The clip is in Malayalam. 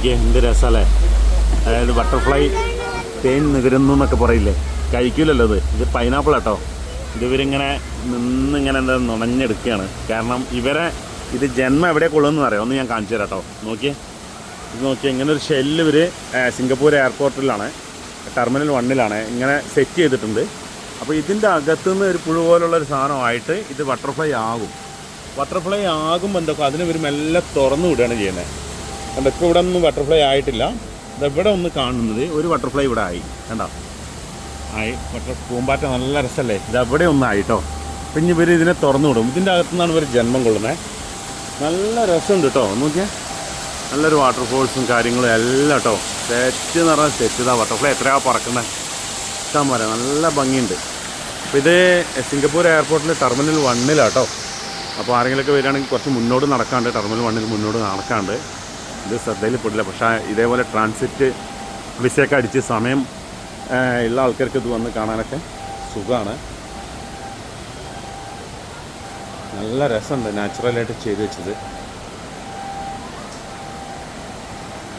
നോക്കിയേ എന്ത് രസമല്ലേ. അതായത് ബട്ടർഫ്ലൈ തേൻ നികരുന്നു എന്നൊക്കെ പറയില്ലേ, കഴിക്കില്ലല്ലോ ഇത് പൈനാപ്പിൾ കേട്ടോ. ഇതിവരിങ്ങനെ നിന്നിങ്ങനെ എന്താ നുണഞ്ഞെടുക്കുകയാണ്. കാരണം ഇത് ജന്മം എവിടെ കൊള്ളുമെന്ന് അറിയാം. ഒന്ന് ഞാൻ കാണിച്ചു തരാം കേട്ടോ. ഇത് നോക്കിയാൽ ഇങ്ങനെ ഒരു ഷെല്ല് ഇവർ സിംഗപ്പൂർ എയർപോർട്ടിലാണ്, ടെർമിനൽ 1 ഇങ്ങനെ സെറ്റ് ചെയ്തിട്ടുണ്ട്. അപ്പോൾ ഇതിൻ്റെ അകത്തുനിന്ന് ഒരു പുഴു പോലുള്ളൊരു സാധനമായിട്ട് ഇത് ബട്ടർഫ്ലൈ ആകുമ്പോൾ എന്തൊക്കെ അതിന് ഇവർ മെല്ലെ തുറന്നു വിടുകയാണ് ചെയ്യുന്നത്. കണ്ടോ, ഇപ്പോൾ ഇവിടെ ഒന്നും ബട്ടർഫ്ലൈ ആയിട്ടില്ല. ഇതെവിടെ ഒന്ന് കാണുന്നത് ഒരു ബട്ടർഫ്ലൈ ഇവിടെ ആയി, കണ്ടോ പൂമ്പാറ്റ നല്ല രസമല്ലേ. ഇതെവിടെ ഒന്നായിട്ടോ. പിന്നെ ഇവർ ഇതിനെ തുറന്നു വിടും. ഇതിൻ്റെ അകത്തുനിന്നാണ് ഇവർ ജന്മം കൊള്ളുന്നത്. നല്ല രസമുണ്ട് കേട്ടോ. നോക്കിയാൽ നല്ലൊരു വാട്ടർഫോൾസും കാര്യങ്ങളും എല്ലാം കേട്ടോ. സെറ്റ് എന്ന് പറഞ്ഞാൽ സെറ്റ്. ഇതാ ബട്ടർഫ്ലൈ എത്രയാണ് പറക്കുന്നത്, ഇഷ്ടം പോലെ നല്ല ഭംഗിയുണ്ട്. അപ്പോൾ ഇത് സിംഗപ്പൂർ എയർപോർട്ടിൽ ടെർമിനൽ 1 കേട്ടോ. അപ്പോൾ ആരെങ്കിലുമൊക്കെ വരികയാണെങ്കിൽ കുറച്ച് മുന്നോട്ട് നടക്കാണ്ട്, ടെർമിനൽ 1 മുന്നോട്ട് നടക്കാണ്ട്. ഇത് ശ്രദ്ധയിൽ പെടില്ല. പക്ഷേ ഇതേപോലെ ട്രാൻസിറ്റ് വിസയൊക്കെ അടിച്ച് സമയം ഉള്ള ആൾക്കാർക്ക് ഇത് വന്ന് കാണാനൊക്കെ സുഖമാണ്. നല്ല രസമുണ്ട് നാച്ചുറലായിട്ട് ചെയ്ത് വെച്ചത്.